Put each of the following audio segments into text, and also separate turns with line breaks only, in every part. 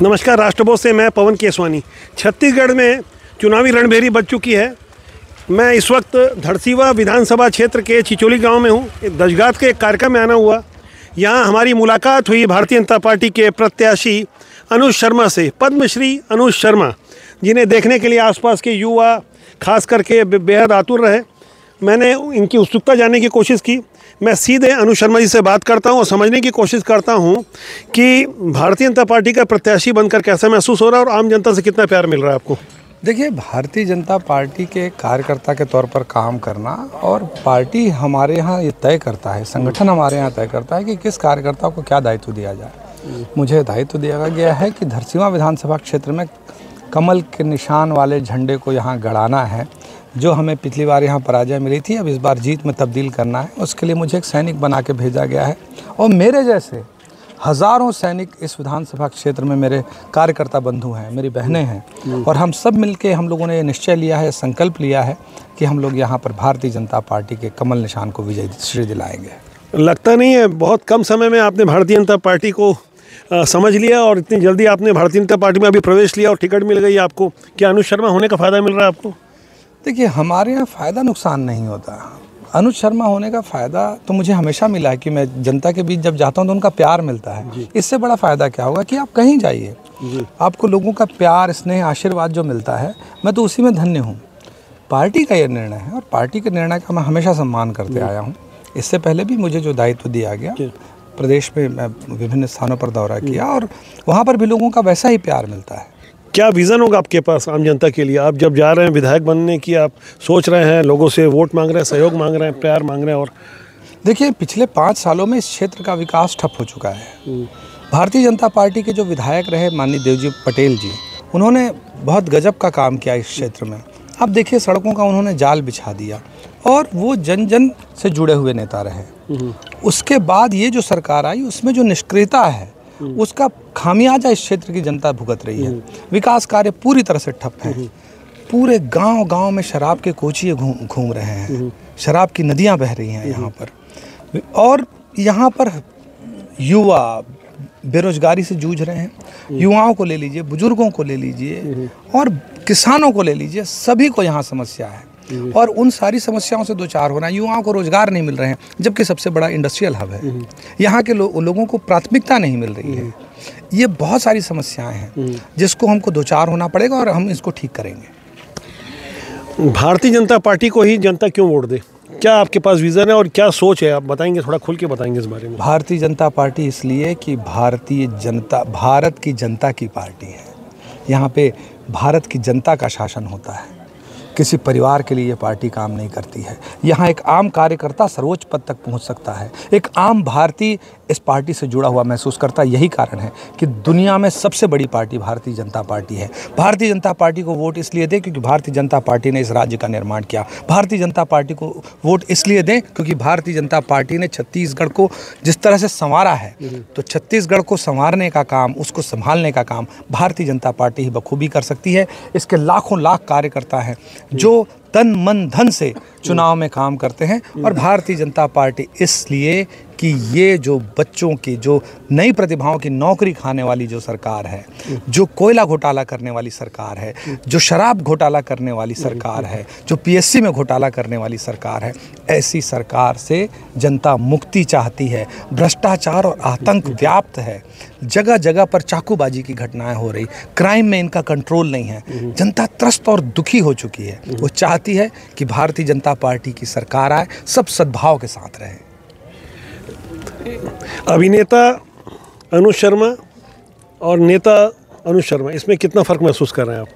नमस्कार, राष्ट्रबोध से मैं पवन केसवानी। छत्तीसगढ़ में चुनावी रणभेरी बज चुकी है। मैं इस वक्त धरसीवा विधानसभा क्षेत्र के चिचोली गांव में हूं। दशगात के एक कार्यक्रम में आना हुआ। यहां हमारी मुलाकात हुई भारतीय जनता पार्टी के प्रत्याशी अनुज शर्मा से, पद्मश्री अनुज शर्मा, जिन्हें देखने के लिए आसपास के युवा खास करके बेहद आतुर रहे। मैंने इनकी उत्सुकता जानने की कोशिश की। मैं सीधे अनुज शर्मा जी से बात करता हूं और समझने की कोशिश करता हूं कि भारतीय जनता पार्टी का प्रत्याशी बनकर कैसा महसूस हो रहा है और आम जनता से कितना प्यार मिल रहा है आपको।
देखिए, भारतीय जनता पार्टी के कार्यकर्ता के तौर पर काम करना और पार्टी हमारे यहाँ ये तय करता है, संगठन हमारे यहाँ तय करता है कि किस कार्यकर्ता को क्या दायित्व दिया जाए। मुझे दायित्व दिया गया है कि धरसीवा विधानसभा क्षेत्र में कमल के निशान वाले झंडे को यहाँ गड़ाना है। जो हमें पिछली बार यहाँ पराजय मिली थी, अब इस बार जीत में तब्दील करना है। उसके लिए मुझे एक सैनिक बना के भेजा गया है और मेरे जैसे हज़ारों सैनिक इस विधानसभा क्षेत्र में मेरे कार्यकर्ता बंधु हैं, मेरी बहनें हैं, और हम सब मिलके हम लोगों ने ये निश्चय लिया है, संकल्प लिया है कि हम लोग यहाँ पर भारतीय जनता पार्टी के कमल निशान को विजय श्री दिलाएंगे।
लगता नहीं है बहुत कम समय में आपने भारतीय जनता पार्टी को समझ लिया और इतनी जल्दी आपने भारतीय जनता पार्टी में अभी प्रवेश लिया और टिकट मिल गई आपको। क्या अनुज शर्मा होने का फ़ायदा मिल रहा है आपको?
देखिए, हमारे यहाँ फ़ायदा नुकसान नहीं होता। अनुज शर्मा होने का फ़ायदा तो मुझे हमेशा मिला है कि मैं जनता के बीच जब जाता हूँ तो उनका प्यार मिलता है। इससे बड़ा फ़ायदा क्या होगा कि आप कहीं जाइए, आपको लोगों का प्यार, स्नेह, आशीर्वाद जो मिलता है, मैं तो उसी में धन्य हूँ। पार्टी का ये निर्णय है और पार्टी के निर्णय का मैं हमेशा सम्मान करते आया हूँ। इससे पहले भी मुझे जो दायित्व दिया गया, प्रदेश में मैं विभिन्न स्थानों पर दौरा किया और वहाँ पर भी लोगों का वैसा ही प्यार मिलता है।
क्या विज़न होगा आपके पास आम जनता के लिए? आप जब जा रहे हैं विधायक बनने की, आप सोच रहे हैं, लोगों से वोट मांग रहे हैं, सहयोग मांग रहे हैं, प्यार मांग रहे हैं? और
देखिए, पिछले 5 सालों में इस क्षेत्र का विकास ठप हो चुका है। भारतीय जनता पार्टी के जो विधायक रहे माननीय देवजी पटेल जी, उन्होंने बहुत गजब का काम किया इस क्षेत्र में। अब देखिए, सड़कों का उन्होंने जाल बिछा दिया और वो जन जन से जुड़े हुए नेता रहे। उसके बाद ये जो सरकार आई, उसमें जो निष्क्रियता है, उसका खामियाजा इस क्षेत्र की जनता भुगत रही है। विकास कार्य पूरी तरह से ठप है। पूरे गांव-गांव में शराब के कोचिए घूम रहे हैं, शराब की नदियां बह रही हैं यहाँ पर, और यहाँ पर युवा बेरोजगारी से जूझ रहे हैं। युवाओं को ले लीजिए, बुजुर्गों को ले लीजिए और किसानों को ले लीजिए, सभी को यहाँ समस्या है और उन सारी समस्याओं से दो चार होना। युवाओं को रोजगार नहीं मिल रहे हैं, जबकि सबसे बड़ा इंडस्ट्रियल हब है। यहाँ के लोगों को प्राथमिकता नहीं मिल रही है। ये बहुत सारी समस्याएं हैं जिसको हमको दो चार होना पड़ेगा और हम इसको ठीक करेंगे।
भारतीय जनता पार्टी को ही जनता क्यों वोट दे? क्या आपके पास विज़न है और क्या सोच है? आप बताएंगे, थोड़ा खुल के बताएंगे इस बारे में।
भारतीय जनता पार्टी इसलिए कि भारत की जनता की पार्टी है। यहाँ पे भारत की जनता का शासन होता है। किसी परिवार के लिए ये पार्टी काम नहीं करती है। यहाँ एक आम कार्यकर्ता सर्वोच्च पद तक पहुँच सकता है। एक आम भारतीय इस पार्टी से जुड़ा हुआ महसूस करता है। यही कारण है कि दुनिया में सबसे बड़ी पार्टी भारतीय जनता पार्टी है। भारतीय जनता पार्टी को वोट इसलिए दें क्योंकि भारतीय जनता पार्टी ने इस राज्य का निर्माण किया। भारतीय जनता पार्टी को वोट इसलिए दें क्योंकि भारतीय जनता पार्टी ने छत्तीसगढ़ को जिस तरह से संवारा है, तो छत्तीसगढ़ को संवारने का काम, उसको संभालने का काम भारतीय जनता पार्टी ही बखूबी कर सकती है। इसके लाखों लाख कार्यकर्ता हैं जो तन मन धन से चुनाव में काम करते हैं। और भारतीय जनता पार्टी इसलिए कि ये जो बच्चों की, जो नई प्रतिभाओं की नौकरी खाने वाली जो सरकार है, जो कोयला घोटाला करने वाली सरकार है, जो शराब घोटाला करने वाली सरकार है, जो पीएससी में घोटाला करने वाली सरकार है, ऐसी सरकार से जनता मुक्ति चाहती है। भ्रष्टाचार और आतंक व्याप्त है, जगह जगह पर चाकूबाजी की घटनाएं हो रही, क्राइम में इनका कंट्रोल नहीं है। जनता त्रस्त और दुखी हो चुकी है। वो चाहती है कि भारतीय जनता पार्टी की सरकार आए, सब सद्भाव के साथ रहे।
अभिनेता अनुज शर्मा और नेता अनुज शर्मा, इसमें कितना फ़र्क महसूस कर रहे हैं आप?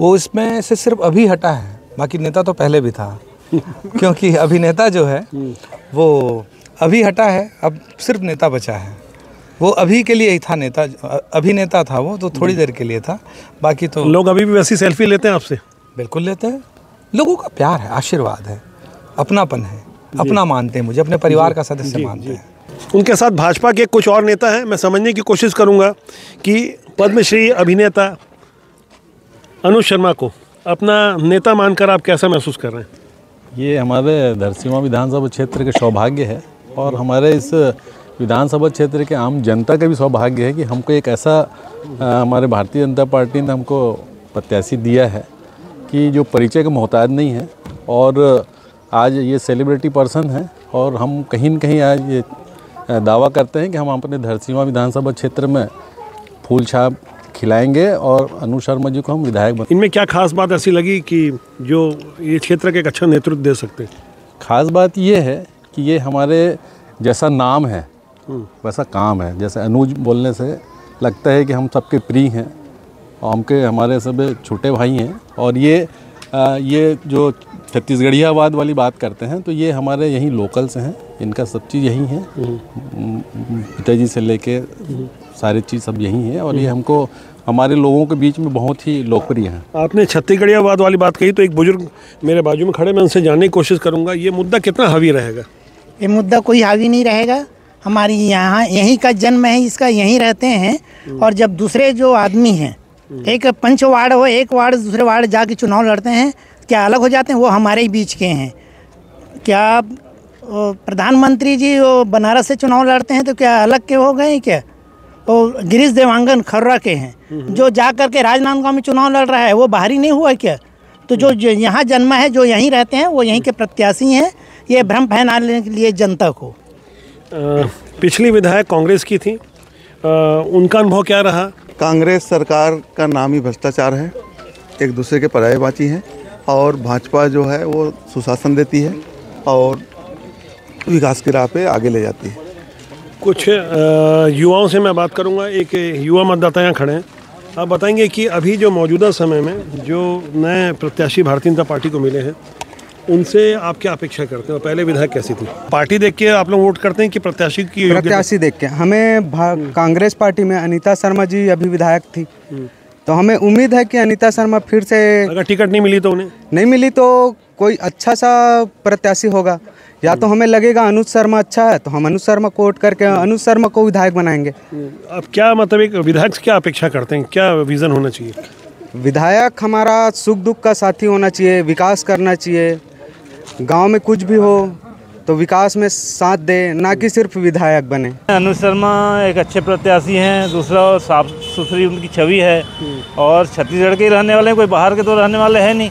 वो इसमें से सिर्फ अभी हटा है, बाकी नेता तो पहले भी था। क्योंकि अभिनेता जो है वो अभी हटा है, अब सिर्फ नेता बचा है। वो अभी के लिए ही था नेता, अभिनेता था वो तो थोड़ी देर के लिए था, बाकी तो
लोग अभी भी वैसी सेल्फी लेते हैं आपसे?
बिल्कुल लेते हैं। लोगों का प्यार है, आशीर्वाद है, अपनापन है, अपना मानते हैं, मुझे अपने परिवार का सदस्य मानते हैं।
उनके साथ भाजपा के कुछ और नेता हैं। मैं समझने की कोशिश करूंगा कि पद्मश्री अभिनेता अनुज शर्मा को अपना नेता मानकर आप कैसा महसूस कर रहे हैं?
ये हमारे धरसीवा विधानसभा क्षेत्र के सौभाग्य है और हमारे इस विधानसभा क्षेत्र के आम जनता का भी सौभाग्य है कि हमको एक ऐसा हमारे भारतीय जनता पार्टी ने हमको प्रत्याशी दिया है कि जो परिचय का मोहताज नहीं है और आज ये सेलिब्रिटी पर्सन है और हम कहीं न कहीं आज ये दावा करते हैं कि हम अपने धरसीवां विधानसभा क्षेत्र में फूल छाप खिलाएंगे और अनु शर्मा जी को हम विधायक बन।
इनमें क्या खास बात ऐसी लगी कि जो ये क्षेत्र के एक अच्छा नेतृत्व दे सकते हैं?
खास बात ये है कि ये हमारे जैसा नाम है वैसा काम है। जैसे अनुज बोलने से लगता है कि हम सबके प्रिय हैं और हमारे सब छोटे भाई हैं और ये जो छत्तीसगढ़ियावाद वाली बात करते हैं तो ये हमारे यहीं लोकल से हैं, इनका सब चीज़ यहीं है, पिताजी से लेके सारी चीज़ सब यहीं है और ये हमको हमारे लोगों के बीच में बहुत ही लोकप्रिय है।
आपने छत्तीसगढ़ियावाद वाली बात कही तो एक बुजुर्ग मेरे बाजू में खड़े, मैं उनसे जानने की कोशिश करूंगा ये मुद्दा कितना हावी रहेगा?
ये मुद्दा कोई हावी नहीं रहेगा। हमारी यहाँ यहीं का जन्म है, इसका यहीं रहते हैं और जब दूसरे जो आदमी हैं एक पंच वार्ड हो, एक वार्ड दूसरे वार्ड जाके चुनाव लड़ते हैं, क्या अलग हो जाते हैं? वो हमारे ही बीच के हैं। क्या प्रधानमंत्री जी वो बनारस से चुनाव लड़ते हैं तो क्या अलग के हो गए क्या? और गिरीश देवांगन खर्रा के हैं जो जा कर के राजनांदगांव में चुनाव लड़ रहा है, वो बाहरी नहीं हुआ क्या? तो जो यहाँ जन्मा है, जो यहीं रहते हैं, वो यहीं के प्रत्याशी हैं। ये भ्रम फैलाने के लिए जनता को।
पिछली विधायक कांग्रेस की थी, उनका अनुभव क्या रहा?
कांग्रेस सरकार का नाम ही भ्रष्टाचार है, एक दूसरे के पर्यायवाची हैं और भाजपा जो है वो सुशासन देती है और विकास की राह पे आगे ले जाती है।
कुछ युवाओं से मैं बात करूंगा। एक युवा मतदाता यहाँ खड़े हैं, आप बताएंगे कि अभी जो मौजूदा समय में जो नए प्रत्याशी भारतीय जनता पार्टी को मिले हैं उनसे आप क्या अपेक्षा करते हैं? पहले विधायक कैसी थी? पार्टी देख के आप लोग वोट करते हैं कि प्रत्याशी की?
प्रत्याशी देख के। हमें कांग्रेस पार्टी में अनीता शर्मा जी अभी विधायक थी तो हमें उम्मीद है कि अनीता शर्मा फिर से,
अगर टिकट नहीं मिली तो उन्हें
नहीं मिली तो कोई अच्छा सा प्रत्याशी होगा, या तो हमें लगेगा अनुज शर्मा अच्छा है तो हम अनुज शर्मा को वोट करके अनुज शर्मा को विधायक बनाएंगे।
अब क्या मतलब एक विधायक से क्या अपेक्षा करते हैं, क्या विजन होना चाहिए?
विधायक हमारा सुख दुख का साथी होना चाहिए, विकास करना चाहिए, गांव में कुछ भी हो तो विकास में साथ दे, ना कि सिर्फ विधायक बने।
अनुज शर्मा एक अच्छे प्रत्याशी हैं, दूसरा साफ सुथरी उनकी छवि है और छत्तीसगढ़ के रहने वाले हैं, कोई बाहर के तो रहने वाले हैं नहीं,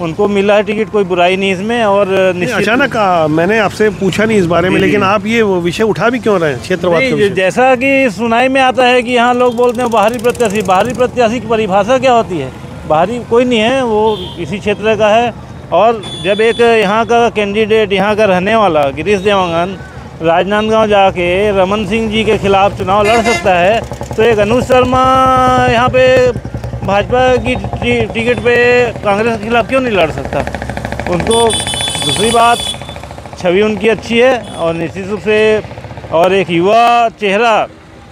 उनको मिला है टिकट, कोई बुराई नहीं इसमें। और
अचानक मैंने आपसे पूछा नहीं इस बारे में, लेकिन आप ये विषय उठा भी क्यों रहे हैं? क्षेत्रवाद
जैसा कि सुनाई में आता है कि यहाँ लोग बोलते हैं बाहरी प्रत्याशी। बाहरी प्रत्याशी की परिभाषा क्या होती है? बाहरी कोई नहीं है, वो इसी क्षेत्र का है। और जब एक यहाँ का कैंडिडेट, यहाँ का रहने वाला गिरीश देवांगन राजनांदगांव जाके रमन सिंह जी के खिलाफ चुनाव लड़ सकता है तो एक अनुज शर्मा यहाँ पे भाजपा की टिकट पे कांग्रेस के खिलाफ क्यों नहीं लड़ सकता? उनको दूसरी बात, छवि उनकी अच्छी है और निश्चित रूप से, और एक युवा चेहरा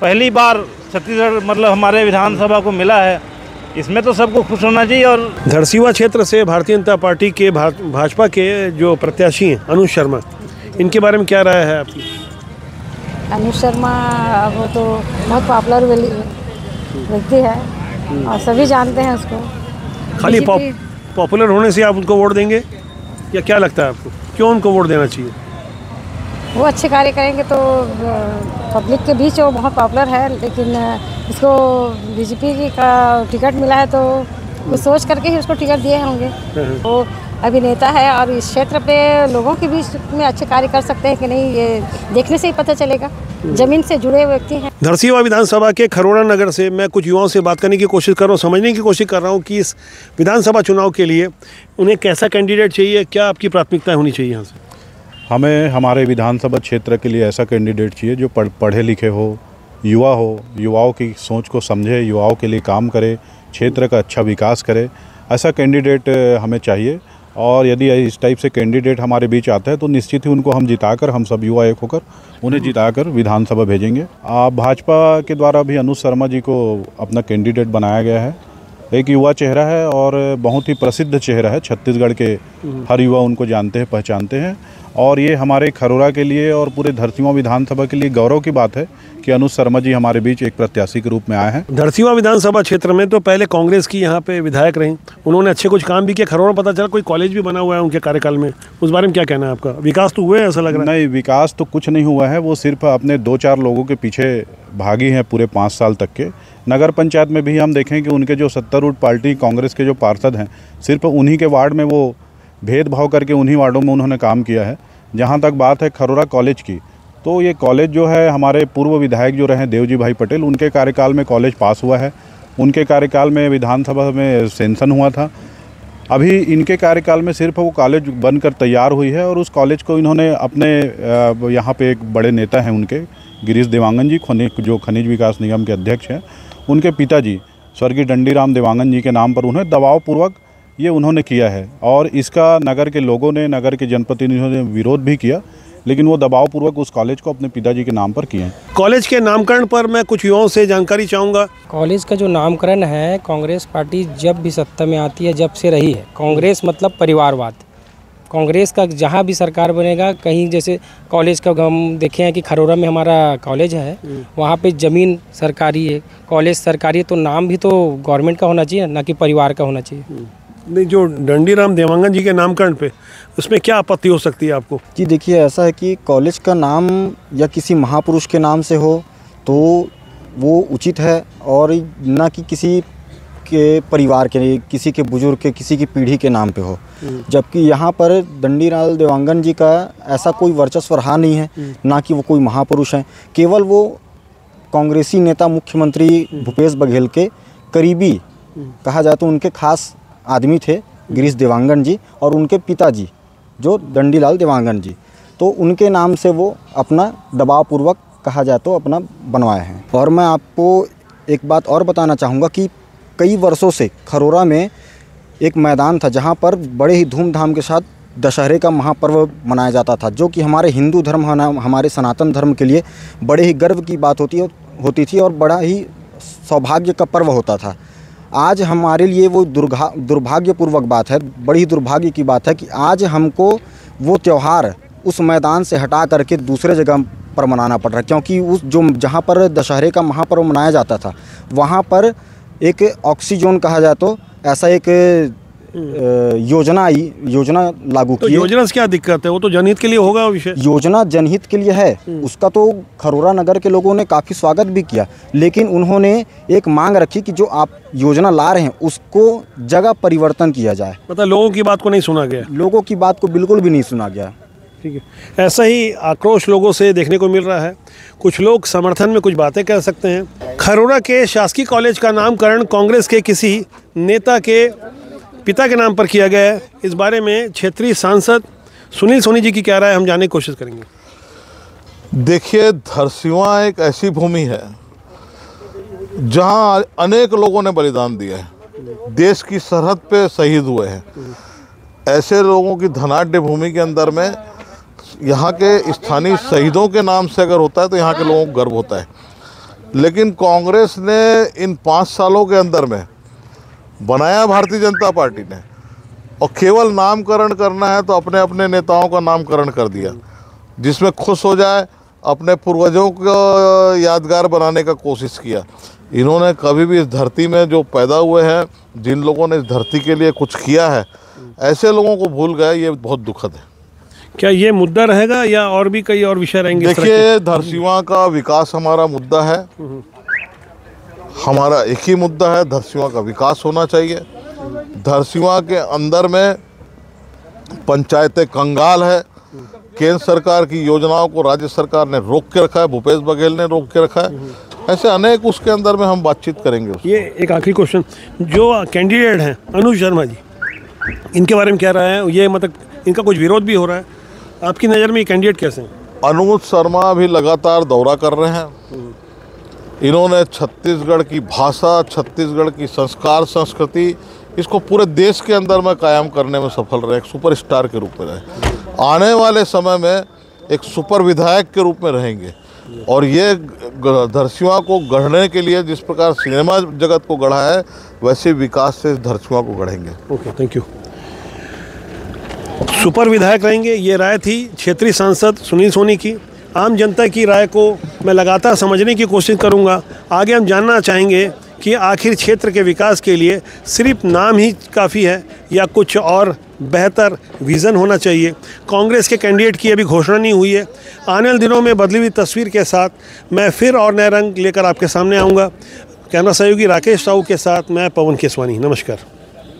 पहली बार छत्तीसगढ़ मतलब हमारे विधानसभा को मिला है, इसमें तो सबको खुश होना चाहिए। और
धरसीवा क्षेत्र से भारतीय जनता पार्टी के भाजपा के जो प्रत्याशी हैं अनुज शर्मा, इनके बारे में क्या राय है आपकी?
अनुज शर्मा वो तो बहुत पॉपुलर व्यक्ति है और सभी जानते हैं उसको।
खाली पॉपुलर होने से आप उनको वोट देंगे या क्या लगता है आपको, क्यों उनको वोट देना चाहिए?
वो अच्छे कार्य करेंगे तो पब्लिक के बीच वो बहुत पॉपुलर है, लेकिन इसको बीजेपी का टिकट मिला है तो कुछ सोच करके ही उसको टिकट दिए होंगे। वो अभिनेता है और इस क्षेत्र पे लोगों के बीच में अच्छे कार्य कर सकते हैं कि नहीं, ये देखने से ही पता चलेगा। जमीन से जुड़े हुए व्यक्ति हैं।
धरसीवा विधानसभा के खरोड़ा नगर से मैं कुछ युवाओं से बात करने की कोशिश कर रहा हूँ, समझने की कोशिश कर रहा हूँ कि इस विधानसभा चुनाव के लिए उन्हें कैसा कैंडिडेट चाहिए, क्या आपकी प्राथमिकताएं होनी चाहिए यहाँ से?
हमें हमारे विधानसभा क्षेत्र के लिए ऐसा कैंडिडेट चाहिए जो पढ़े लिखे हो, युवाओं की सोच को समझे, युवाओं के लिए काम करे, क्षेत्र का अच्छा विकास करे, ऐसा कैंडिडेट हमें चाहिए। और यदि इस टाइप से कैंडिडेट हमारे बीच आता है तो निश्चित ही उनको हम जिताकर, हम सब युवा एक होकर उन्हें जिताकर विधानसभा भेजेंगे। भाजपा के द्वारा भी अनुज शर्मा जी को अपना कैंडिडेट बनाया गया है। एक युवा चेहरा है और बहुत ही प्रसिद्ध चेहरा है, छत्तीसगढ़ के हर युवा उनको जानते हैं, पहचानते हैं और ये हमारे खरोरा के लिए और पूरे धरसीवां विधानसभा के लिए गौरव की बात है कि अनुज शर्मा जी हमारे बीच एक प्रत्याशी के रूप में आए हैं।
धरसीवां विधानसभा क्षेत्र में तो पहले कांग्रेस की यहाँ पे विधायक रहीं, उन्होंने अच्छे कुछ काम भी किया। खरोरा पता चला कोई कॉलेज भी बना हुआ है उनके कार्यकाल में, उस बारे में क्या कहना है आपका? विकास तो हुआ है ऐसा लग रहा है?
नहीं, विकास तो कुछ नहीं हुआ है, वो सिर्फ अपने 2-4 लोगों के पीछे भागी हैं पूरे 5 साल तक के। नगर पंचायत में भी हम देखें कि उनके जो सत्तारूढ़ पार्टी कांग्रेस के जो पार्षद हैं, सिर्फ उन्हीं के वार्ड में वो भेदभाव करके उन्हीं वार्डों में उन्होंने काम किया है। जहाँ तक बात है खरोरा कॉलेज की, तो ये कॉलेज जो है हमारे पूर्व विधायक जो रहे देवजी भाई पटेल, उनके कार्यकाल में कॉलेज पास हुआ है, उनके कार्यकाल में विधानसभा में सेंशन हुआ था। अभी इनके कार्यकाल में सिर्फ वो कॉलेज बनकर तैयार हुई है और उस कॉलेज को इन्होंने अपने यहाँ पे एक बड़े नेता हैं उनके गिरीश देवांगन जी, जो खनिज विकास निगम के अध्यक्ष हैं, उनके पिताजी स्वर्गीय डंडीराम देवांगन जी के नाम पर उन्हें दबावपूर्वक ये उन्होंने किया है। और इसका नगर के लोगों ने, नगर के जनप्रतिनिधियों ने विरोध भी किया, लेकिन वो दबावपूर्वक उस कॉलेज को अपने पिताजी के नाम पर किए हैं।
कॉलेज के नामकरण पर मैं कुछ युवाओं से जानकारी चाहूँगा।
कॉलेज का जो नामकरण है, कांग्रेस पार्टी जब भी सत्ता में आती है, जब से रही है, कांग्रेस मतलब परिवारवाद। कांग्रेस का जहाँ भी सरकार बनेगा, कहीं जैसे कॉलेज का हम देखे हैं कि खरोरा में हमारा कॉलेज है, वहाँ पे ज़मीन सरकारी है, कॉलेज सरकारी है, तो नाम भी तो गवर्नमेंट का होना चाहिए, ना कि परिवार का होना चाहिए।
नहीं, जो डंडीराम देवांगन जी के नामकरण पे, उसमें क्या आपत्ति हो सकती है आपको?
जी देखिए, ऐसा है कि कॉलेज का नाम या किसी महापुरुष के नाम से हो तो वो उचित है, और ना कि किसी के परिवार के, किसी के बुजुर्ग के, किसी की पीढ़ी के नाम पे हो। जबकि यहाँ पर डंडीराम देवांगन जी का ऐसा कोई वर्चस्व रहा नहीं है, ना कि वो कोई महापुरुष हैं। केवल वो कांग्रेसी नेता मुख्यमंत्री भूपेश बघेल के करीबी, कहा जाए तो उनके खास आदमी थे गिरीश देवांगन जी, और उनके पिताजी जो डंडीलाल देवांगन जी, तो उनके नाम से वो अपना दबावपूर्वक, कहा जाए तो, अपना बनवाए हैं। और मैं आपको एक बात और बताना चाहूँगा कि कई वर्षों से खरोरा में एक मैदान था जहाँ पर बड़े ही धूमधाम के साथ दशहरे का महापर्व मनाया जाता था, जो कि हमारे हिंदू धर्म, हमारे सनातन धर्म के लिए बड़े ही गर्व की बात होती थी और बड़ा ही सौभाग्य का पर्व होता था। आज हमारे लिए वो दुर्भाग्यपूर्वक बात है, बड़ी दुर्भाग्य की बात है कि आज हमको वो त्यौहार उस मैदान से हटा करके दूसरे जगह पर मनाना पड़ रहा है, क्योंकि उस जहाँ पर दशहरे का महापर्व मनाया जाता था, वहाँ पर एक ऑक्सीजोन, कहा जाए तो, ऐसा एक योजना लागू की।
तो योजना से क्या दिक्कत है? वो तो जनहित के लिए होगा विषय।
योजना जनहित के लिए है, उसका तो खरोरा नगर के लोगों ने काफ़ी स्वागत भी किया, लेकिन उन्होंने एक मांग रखी कि जो आप योजना ला रहे हैं उसको जगह परिवर्तन किया जाए।
मतलब लोगों की बात को नहीं सुना गया?
लोगों की बात को बिल्कुल भी नहीं सुना गया।
ठीक है, ऐसा ही आक्रोश लोगों से देखने को मिल रहा है। कुछ लोग समर्थन में कुछ बातें कह सकते हैं। खरोरा के शासकीय कॉलेज का नामकरण कांग्रेस के किसी नेता के पिता के नाम पर किया गया है। इस बारे में क्षेत्रीय सांसद सुनील सोनी जी की क्या राय है, हम जानने की कोशिश करेंगे।
देखिए, धरसीवां एक ऐसी भूमि है जहां अनेक लोगों ने बलिदान दिया है, देश की सरहद पे शहीद हुए हैं। ऐसे लोगों की धनाढ्य भूमि के अंदर में यहाँ के स्थानीय शहीदों के नाम से अगर होता है तो यहाँ के लोगों को गर्व होता है। लेकिन कांग्रेस ने इन 5 सालों के अंदर में बनाया भारतीय जनता पार्टी ने, और केवल नामकरण करना है तो अपने अपने नेताओं का नामकरण कर दिया, जिसमें खुश हो जाए, अपने पूर्वजों को यादगार बनाने का कोशिश किया। इन्होंने कभी भी इस धरती में जो पैदा हुए हैं, जिन लोगों ने इस धरती के लिए कुछ किया है, ऐसे लोगों को भूल गए, ये बहुत दुखद है।
क्या ये मुद्दा रहेगा या और भी कई और विषय रहेंगे?
देखिए, धरसीवां का विकास हमारा मुद्दा है, हमारा एक ही मुद्दा है, धरसीवां का विकास होना चाहिए। धरसीवां के अंदर में पंचायतें कंगाल है, केंद्र सरकार की योजनाओं को राज्य सरकार ने रोक के रखा है, भूपेश बघेल ने रोक के रखा है। ऐसे अनेक उसके अंदर में हम बातचीत करेंगे।
ये एक आखिरी क्वेश्चन, जो कैंडिडेट हैं अनुज शर्मा जी, इनके बारे में क्या रहा है? ये मतलब इनका कुछ विरोध भी हो रहा है, आपकी नज़र में ये कैंडिडेट कैसे हैं?
अनुज शर्मा अभी लगातार दौरा कर रहे हैं। इन्होंने छत्तीसगढ़ की भाषा, छत्तीसगढ़ की संस्कार, संस्कृति, इसको पूरे देश के अंदर में कायम करने में सफल रहे, एक सुपरस्टार के रूप में रहे। आने वाले समय में एक सुपर विधायक के रूप में रहेंगे, और ये धरसीवां को गढ़ने के लिए जिस प्रकार सिनेमा जगत को गढ़ा है, वैसे विकास से धरसीवां को गढ़ेंगे।
Okay, thank you. सुपर विधायक रहेंगे, ये राय थी क्षेत्रीय सांसद सुनील सोनी की। आम जनता की राय को मैं लगातार समझने की कोशिश करूंगा। आगे हम जानना चाहेंगे कि आखिर क्षेत्र के विकास के लिए सिर्फ नाम ही काफ़ी है या कुछ और बेहतर विज़न होना चाहिए। कांग्रेस के कैंडिडेट की अभी घोषणा नहीं हुई है। आने वाले दिनों में बदली हुई तस्वीर के साथ मैं फिर और नए रंग लेकर आपके सामने आऊँगा। कैमरा सहयोगी राकेश साहू के साथ मैं पवन केसवानी। नमस्कार।